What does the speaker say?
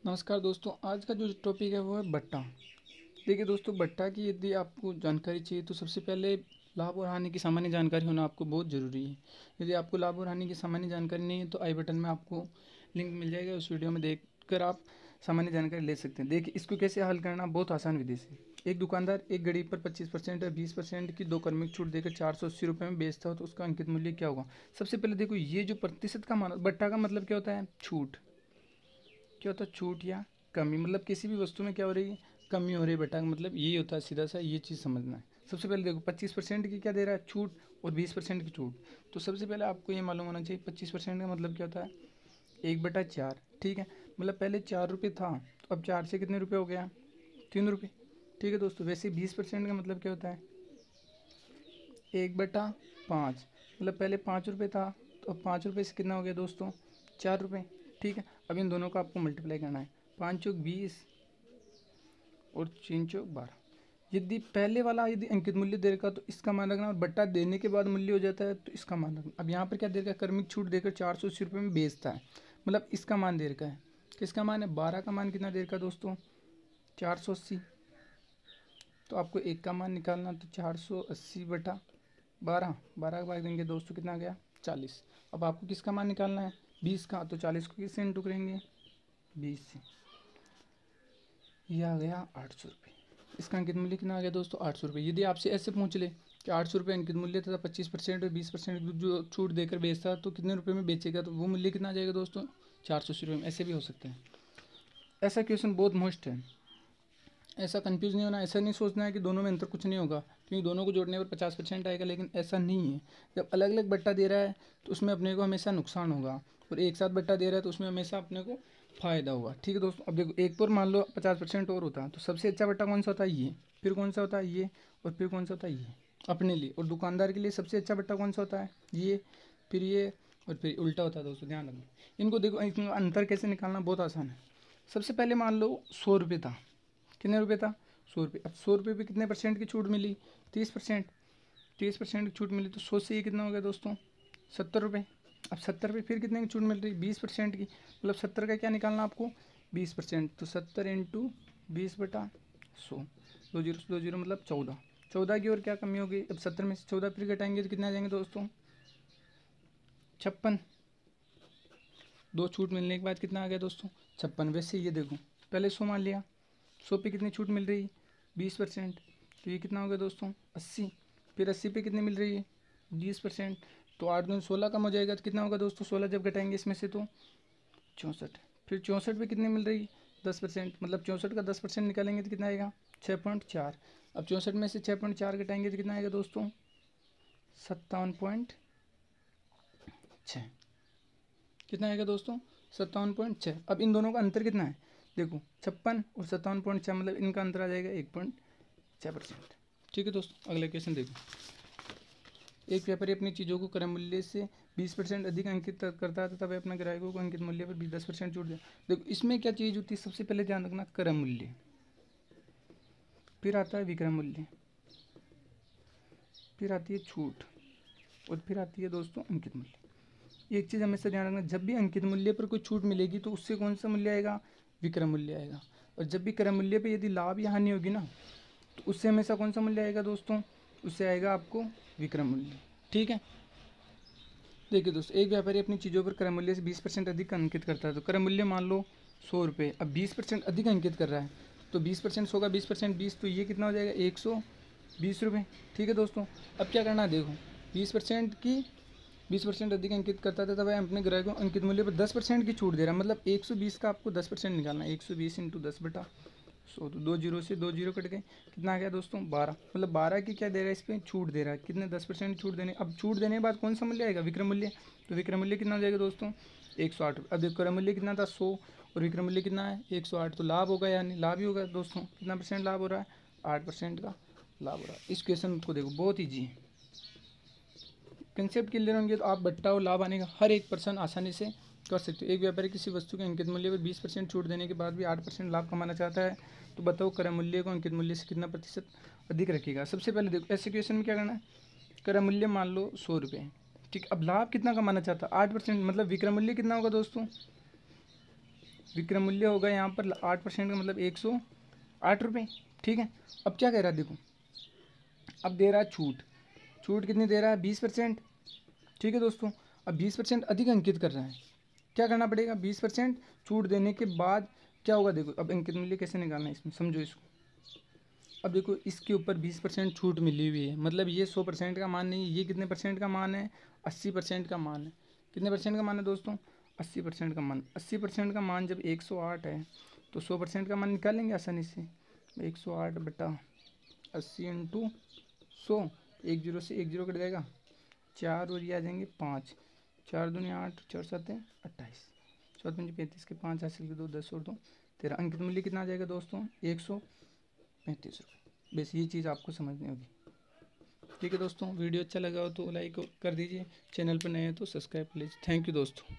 नमस्कार दोस्तों, आज का जो टॉपिक है वो है बट्टा। देखिए दोस्तों, बट्टा की यदि आपको जानकारी चाहिए तो सबसे पहले लाभ और हानि की सामान्य जानकारी होना आपको बहुत ज़रूरी है। यदि आपको लाभ और हानि की सामान्य जानकारी नहीं है तो आई बटन में आपको लिंक मिल जाएगा, उस वीडियो में देखकर आप सामान्य जानकारी ले सकते हैं। देखिए, इसको कैसे हल करना, बहुत आसान विधि से। एक दुकानदार एक घड़ी पर 25% या 20% की दो क्रमिक छूट देकर 480 रुपये में बेचता हो तो उसका अंकित मूल्य क्या होगा। सबसे पहले देखो, ये जो प्रतिशत का मान, बट्टा का मतलब क्या होता है, छूट। क्या होता है, छूट या कमी, मतलब किसी भी वस्तु में क्या हो रही है, कमी हो रही है। बेटा मतलब यही होता है, सीधा सा ये चीज़ समझना है। सबसे पहले देखो, 25% की क्या दे रहा है, छूट, और 20% की छूट। तो सबसे पहले आपको ये मालूम होना चाहिए 25% का मतलब क्या होता है, 1/4। ठीक है, मतलब पहले 4 रुपये था तो अब 4 से कितने रुपये हो गया, 3 रुपये। ठीक है दोस्तों, वैसे 20% का मतलब क्या होता है, 1/5। मतलब पहले 5 रुपये था तो अब 5 रुपये से कितना हो गया दोस्तों, 4 रुपये। ठीक है, अब इन दोनों का आपको मल्टीप्लाई करना है, 5 चौक 20 और 3 चौक 12। यदि पहले वाला यदि अंकित मूल्य दे रखा तो इसका मान रखना, और बट्टा देने के बाद मूल्य हो जाता है तो इसका मान रखना। अब यहाँ पर क्या दे रखा है, क्रमिक छूट देकर 480 रुपये में बेचता है, मतलब इसका मान दे रखा है। किसका मान है, 12 का मान कितना दे रखा है दोस्तों, 480। तो आपको एक का मान निकालना, तो 480/12, 12 का भाग देंगे दोस्तों, कितना आ गया, 40। अब आपको किसका मान निकालना है, 20 का, तो 40 को किससे इंटू करेंगे, 20 से। ये आ गया 800 रुपये। इसका अंकित मूल्य कितना आ गया दोस्तों, 800 रुपये। यदि आपसे ऐसे पूछ ले कि 800 रुपये अंकित मूल्य तथा 25% और 20% जो छूट देकर बेचता तो कितने रुपये में बेचेगा, तो वो मूल्य कितना आ जाएगा दोस्तों, 480 रुपये में। ऐसे भी हो सकते हैं। ऐसा क्वेश्चन बहुत मोस्ट है, ऐसा कंफ्यूज नहीं होना। ऐसा नहीं सोचना है कि दोनों में अंतर कुछ नहीं होगा, क्योंकि दोनों को जोड़ने पर 50% आएगा, लेकिन ऐसा नहीं है। जब अलग अलग बट्टा दे रहा है तो उसमें अपने को हमेशा नुकसान होगा, और एक साथ बट्टा दे रहा है तो उसमें हमेशा अपने को फ़ायदा होगा। ठीक है दोस्तों, अब देखो, एक पर मान लो 50% और होता है तो सबसे अच्छा बट्टा कौन सा होता है, ये। फिर कौन सा होता है, ये। और फिर कौन सा होता है, ये, अपने लिए। और दुकानदार के लिए सबसे अच्छा बट्टा कौन सा होता है, ये, फिर ये, और फिर उल्टा होता है दोस्तों, ध्यान रखना। इनको देखो, इनका अंतर कैसे निकालना, बहुत आसान है। सबसे पहले मान लो 100 रुपये था, कितने रुपये था, 100 रुपये। अब 100 रुपये पे कितने परसेंट की छूट मिली, 30%। 30% की छूट मिली तो 100 से ये कितना हो गया दोस्तों, 70 रुपये। अब 70 रुपये फिर कितने की छूट मिल रही, 20% की, मतलब 70 का क्या निकालना आपको, 20%। तो 70 इंटू 20/100, 2 जीरो मतलब 14। 14 की और क्या कमी होगी, अब 70 में से 14 फिर घटाएंगे तो कितने आ जाएंगे दोस्तों, 56। दो छूट मिलने के बाद कितना आ गया दोस्तों, 56। वैसे ये देखो, पहले 100 मान लिया, 100 पे कितनी छूट मिल रही है, 20%। तो ये कितना हो गया दोस्तों, 80। फिर 80 पे कितनी मिल रही है, 20%। तो 8 दूनी 16 कम हो जाएगा तो कितना होगा दोस्तों, 16 जब घटाएंगे इसमें से तो 64। फिर 64 पे कितनी मिल रही है, 10%। मतलब 64 का 10% निकालेंगे तो कितना आएगा, 6.4। अब 64 में से 6.4 घटाएंगे तो कितना आएगा दोस्तों, 57.6। कितना आएगा दोस्तों, 57.6। अब इन दोनों का अंतर कितना है, देखो, 56 और 57.6, मतलब इनका अंतर आ जाएगा 1.6%। ठीक है दोस्तों, अगला क्वेश्चन देखो। एक व्यापारी अपनी चीज़ों को क्रय मूल्य से 20% अधिक अंकित करता है तथा वह अपने ग्राहकों को अंकित मूल्य पर भी 10% छूट दिया। देखो, इसमें क्या चीज़ होती है, सबसे पहले ध्यान रखना, क्रय मूल्य, फिर आता है विक्रय मूल्य, फिर आती है छूट, और फिर आती है दोस्तों अंकित मूल्य। एक चीज़ हमेशा ध्यान रखना, जब भी अंकित मूल्य पर कोई छूट मिलेगी तो उससे कौन सा मूल्य आएगा, विक्रय मूल्य आएगा। और जब भी क्रय मूल्य पे यदि लाभ या हानि होगी ना, तो उससे हमेशा कौन सा मूल्य आएगा दोस्तों, उससे आएगा आपको विक्रय मूल्य। ठीक है, देखिए दोस्तों, एक व्यापारी अपनी चीज़ों पर क्रय मूल्य से 20% अधिक अंकित करता है। तो क्रय मूल्य मान लो 100 रुपये, अब 20% अधिक अंकित कर रहा है तो 20% 100 का 20% 20, तो ये कितना हो जाएगा, 120 रुपये। ठीक है दोस्तों, अब क्या करना है, देखो, 20% अधिक अंकित करता था तब अपने ग्राहकों को अंकित मूल्य पर 10% की छूट दे रहा है। मतलब 120 का आपको 10% निकालना है, 120 इंटू 10/100, तो 2 जीरो से 2 जीरो कट गए, कितना आ गया दोस्तों, 12। मतलब 12 की क्या दे रहा है, इस पर छूट दे रहा है, कितने, 10% छूट देने। अब छूट देने के बाद कौन सा मूल्य आएगा, विक्रय मूल्य। तो विक्रय मूल्य कितना हो जाएगा दोस्तों, 108। अब विक्रय मूल्य कितना था, 100, और विक्रय मूल्य कितना है, 108। तो लाभ होगा, यानी लाभ ही होगा दोस्तों। कितना परसेंट लाभ हो रहा है, 8% का लाभ हो रहा है। इस क्वेश्चन को देखो, बहुत ईजी है। कंसेप्ट क्लियर होंगे तो आप बट्टा और लाभ आने का हर एक पर्सन आसानी से कर सकते हो। एक व्यापारी किसी वस्तु के अंकित मूल्य पर 20% छूट देने के बाद भी 8% लाभ कमाना चाहता है, तो बताओ क्रय मूल्य को अंकित मूल्य से कितना प्रतिशत अधिक रखेगा। सबसे पहले देखो, ऐसे क्वेश्चन में क्या करना है, क्रय मूल्य मान लो 100 रुपये, ठीक। अब लाभ कितना कमाना चाहता है, 8%। मतलब विक्रय मूल्य कितना होगा दोस्तों, विक्रय मूल्य होगा यहाँ पर 8% का मतलब 108 रुपये। ठीक है, अब क्या कह रहा है देखो, अब दे रहा है छूट। छूट कितनी दे रहा है? 20%। ठीक है दोस्तों, अब 20% अधिक अंकित कर रहा है, क्या करना पड़ेगा? 20% छूट देने के बाद क्या होगा देखो, अब अंकित मूल्य कैसे निकालना है इसमें, समझो इसको। अब देखो इसके ऊपर 20% छूट मिली हुई है, मतलब ये 100% का मान नहीं है, ये कितने परसेंट का मान है? 80% का मान है। कितने परसेंट का मान है दोस्तों? 80% का मान। 80% का मान जब 108 है तो 100% का मान निकालेंगे आसानी से। 108/80 इंटू 100, एक जीरो से एक जीरो कट जाएगा, 4 और ये आ जाएंगे 5, 4 दूनी 8, 4 7 28, 4 5 35 के 5 हासिल के 2, 10 और 2 13। अंकित मूल्य कितना आ जाएगा दोस्तों? 135 रुपये। बस ये चीज़ आपको समझनी होगी। ठीक है दोस्तों, वीडियो अच्छा लगा हो तो लाइक कर दीजिए, चैनल पर नए हैं तो सब्सक्राइब प्लीज़। थैंक यू दोस्तों।